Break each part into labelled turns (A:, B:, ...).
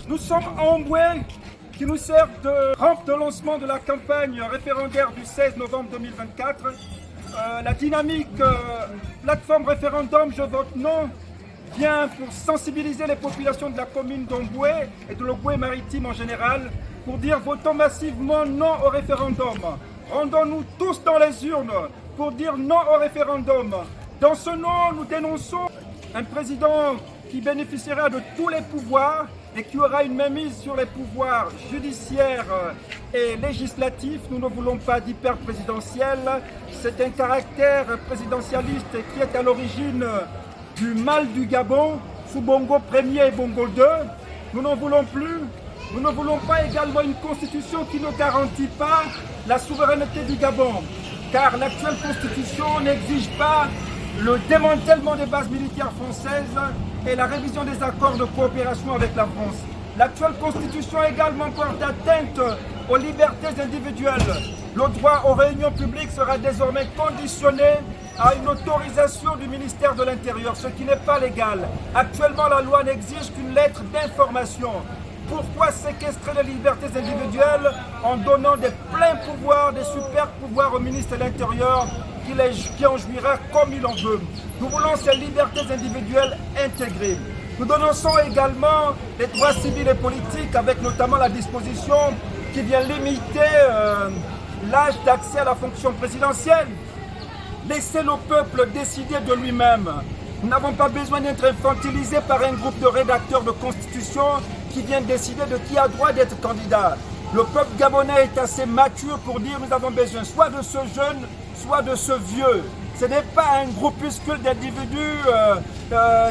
A: Nous sommes à Omboué, qui nous sert de rampe de lancement de la campagne référendaire du 16 novembre 2024. La dynamique plateforme référendum Je vote non vient pour sensibiliser les populations de la commune d'Omboué et de l'Omboué maritime en général pour dire votons massivement non au référendum. Rendons-nous tous dans les urnes pour dire non au référendum. Dans ce non, nous dénonçons un président qui bénéficiera de tous les pouvoirs et qui aura une mainmise sur les pouvoirs judiciaires et législatifs. Nous ne voulons pas d'hyper-présidentiel. C'est un caractère présidentialiste qui est à l'origine du mal du Gabon, sous Bongo Ier et Bongo II. Nous n'en voulons plus. Nous ne voulons pas également une constitution qui ne garantit pas la souveraineté du Gabon, car l'actuelle constitution n'exige pas le démantèlement des bases militaires françaises et la révision des accords de coopération avec la France. L'actuelle constitution également porte atteinte aux libertés individuelles. Le droit aux réunions publiques sera désormais conditionné à une autorisation du ministère de l'Intérieur, ce qui n'est pas légal. Actuellement, la loi n'exige qu'une lettre d'information. Pourquoi séquestrer les libertés individuelles en donnant des pleins pouvoirs, des super pouvoirs au ministre de l'Intérieur qui en jouira comme il en veut? Nous voulons ces libertés individuelles intégrées. Nous dénonçons également les droits civils et politiques avec notamment la disposition qui vient limiter l'âge d'accès à la fonction présidentielle. Laissez le peuple décider de lui-même. Nous n'avons pas besoin d'être infantilisés par un groupe de rédacteurs de constitution qui viennent décider de qui a droit d'être candidat. Le peuple gabonais est assez mature pour dire nous avons besoin soit de ce jeune, soit de ce vieux. Ce n'est pas un groupuscule d'individus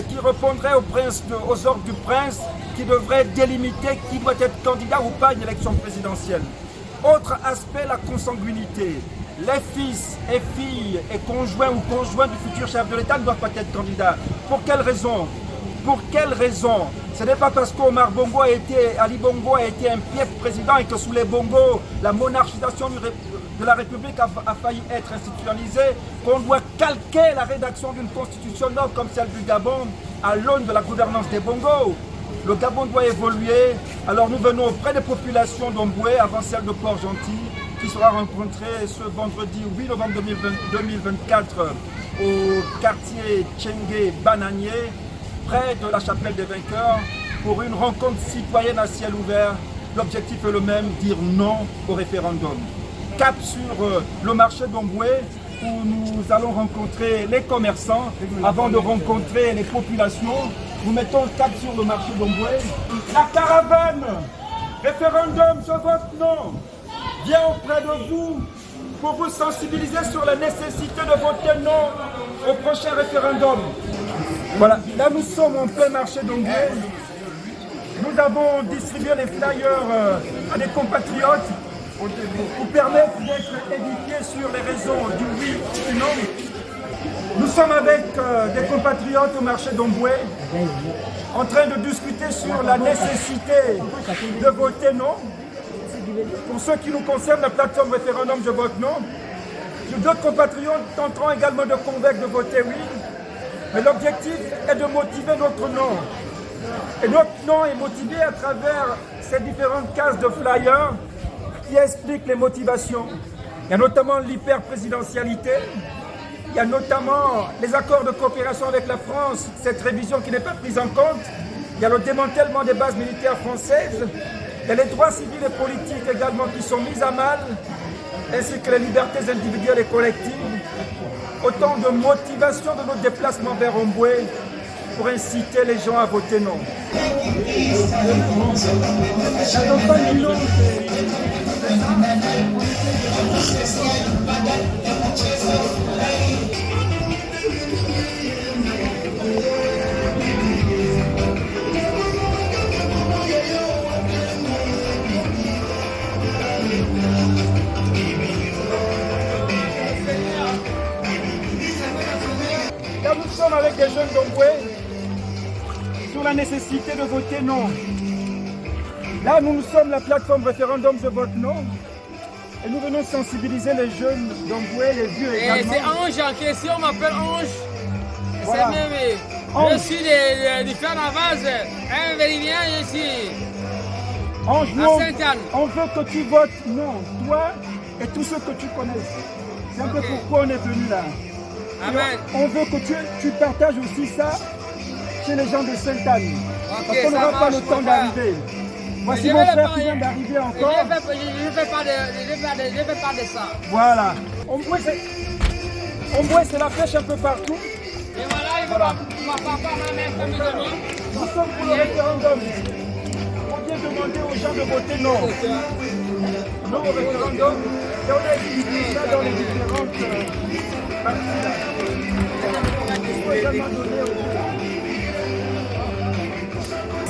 A: qui répondrait aux ordres du prince qui devrait délimiter qui doit être candidat ou pas à une élection présidentielle. Autre aspect, la consanguinité. Les fils et filles et conjoints ou conjoints du futur chef de l'État ne doivent pas être candidats. Pour quelle raison? Pour quelle raison? Ce n'est pas parce qu'Omar Bongo Ali Bongo a été un piètre président et que sous les Bongo, la monarchisation de la République a failli être institutionnalisée qu'on doit calquer la rédaction d'une constitution noble comme celle du Gabon à l'aune de la gouvernance des Bongo. Le Gabon doit évoluer, alors nous venons auprès des populations d'Omboué avant celle de Port-Gentil qui sera rencontrée ce vendredi 8 novembre 2024 au quartier Tchengue Bananier, près de la chapelle des vainqueurs, pour une rencontre citoyenne à ciel ouvert. L'objectif est le même, dire non au référendum. Cap sur le marché d'Omboué, où nous allons rencontrer les commerçants avant de rencontrer les populations. Nous mettons le cap sur le marché d'Omboué. La caravane, référendum, je vote non, vient auprès de vous pour vous sensibiliser sur la nécessité de voter non au prochain référendum. Voilà, là nous sommes en plein marché d'Omboué. Nous avons distribué les flyers à des compatriotes pour permettre d'être édifiés sur les raisons du oui et du non. Nous sommes avec des compatriotes au marché d'Omboué en train de discuter sur la nécessité de voter non. Pour ceux qui nous concernent, la plateforme référendum Je vote non. D'autres compatriotes tenteront également de convaincre de voter oui. Mais l'objectif est de motiver notre non. Et notre non est motivé à travers ces différentes cases de flyers qui expliquent les motivations. Il y a notamment l'hyper-présidentialité, il y a notamment les accords de coopération avec la France, cette révision qui n'est pas prise en compte, il y a le démantèlement des bases militaires françaises, il y a les droits civils et politiques également qui sont mis à mal, ainsi que les libertés individuelles et collectives. Autant de motivation de notre déplacement vers Omboué pour inciter les gens à voter non. Là, nous sommes avec des jeunes d'Omboué sur la nécessité de voter non. Là, nous sommes la plateforme référendum Je vote non. Et nous venons sensibiliser les jeunes d'Omboué, les vieux également.
B: C'est Ange en question, on m'appelle Ange.
A: Voilà.
B: Je suis de Fernavaz, un Vérinien ici.
A: En jouant,
B: Sainte-Anne.
A: on veut que tu votes non, toi et tous ceux que tu connais. C'est un peu pourquoi on est venu là.
B: Amen.
A: On veut que tu partages aussi ça chez les gens de Sainte-Anne.
B: Ok,
A: Parce qu'on
B: ça
A: n'aura pas
B: marche,
A: le temps
B: mon frère.
A: d'arriver. Voici
B: Je
A: mon
B: vais le
A: frère qui
B: parier.
A: vient d'arriver
B: Je
A: encore.
B: ne fais pas de ça.
A: Voilà. Omboué, c'est la pêche un peu partout.
B: Et voilà, il va ma papa, ma mère, comme il demande.
A: Nous sommes pour le référendum. On vient demander aux gens de voter non. Non au référendum. Et on a expliqué ça dans les différentes parties là. Il faut également donner aux gens.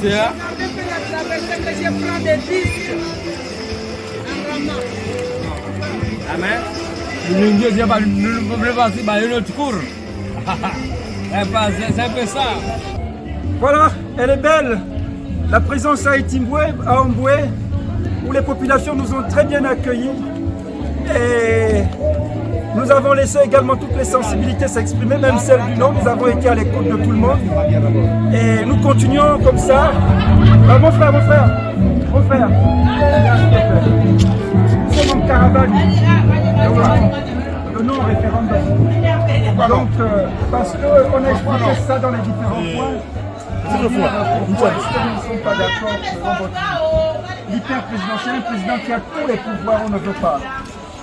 B: C'est ça. Je prends des disques. Amen. C'est un peu ça.
A: Voilà, elle est belle. La présence à Omboué, où les populations nous ont très bien accueillis. Et nous avons laissé également toutes les sensibilités s'exprimer, même celle du non. Nous avons été à l'écoute de tout le monde. Et nous continuons comme ça. Ah, mon frère. Nous sommes en caravane. Le non-référendum. Donc, parce qu'on a expliqué ça dans les différents points. Pourquoi ils ne sont pas d'accord selon votre l'hyper-présidentiel, un président qui a tous les pouvoirs, on ne veut pas.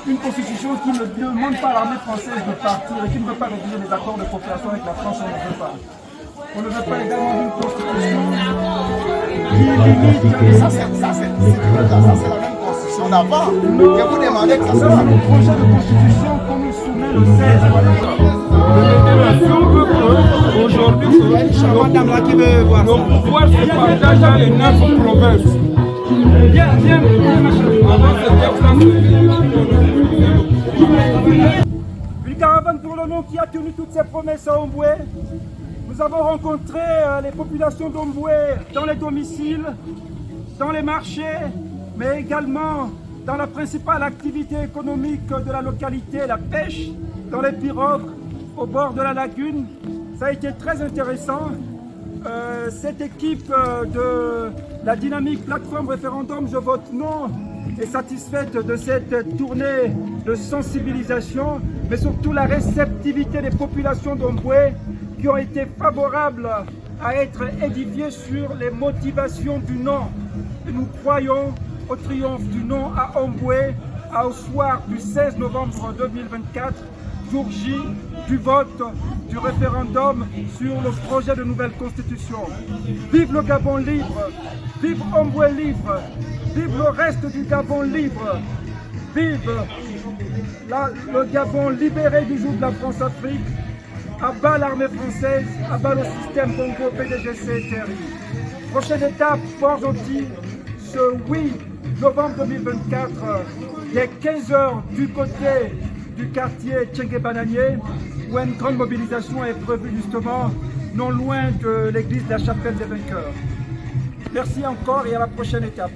A: Une constitution qui ne demande pas à l'armée française de partir et qui ne veut pas réviser les accords de coopération avec la France, on ne veut pas. On ne veut pas également d'une constitution qui limite.
C: Ça, c'est la même constitution d'avant que vous demandez que ça
A: Ça,
C: soit.
A: c'est le projet de constitution qu'on nous soumet le 16.
D: Aujourd'hui, nos pouvoirs se partagent dans les 9 provinces.
A: Une caravane pour le nom qui a tenu toutes ses promesses à Omboué. Nous avons rencontré les populations d'Omboué dans les domiciles, dans les marchés, mais également dans la principale activité économique de la localité, la pêche, dans les pirogues, au bord de la lagune. Ça a été très intéressant. Cette équipe de la dynamique plateforme référendum Je vote non est satisfaite de cette tournée de sensibilisation, mais surtout la réceptivité des populations d'Omboué qui ont été favorables à être édifiées sur les motivations du non. Et nous croyons au triomphe du non à Omboué, au soir du 16 novembre 2024, jour J du vote du référendum sur le projet de nouvelle constitution. Vive le Gabon libre, vive Omboué libre, vive le reste du Gabon libre, vive le Gabon libéré du joug de la France-Afrique, à bas l'armée française, à bas le système Bongo PDGC TRI. Prochaine étape, Port-Gentil, ce 8 novembre 2024, dès 15h du côté du quartier Tchengue-Bananier, où une grande mobilisation est prévue justement non loin de l'église de la Chapelle des Vainqueurs. Merci encore et à la prochaine étape.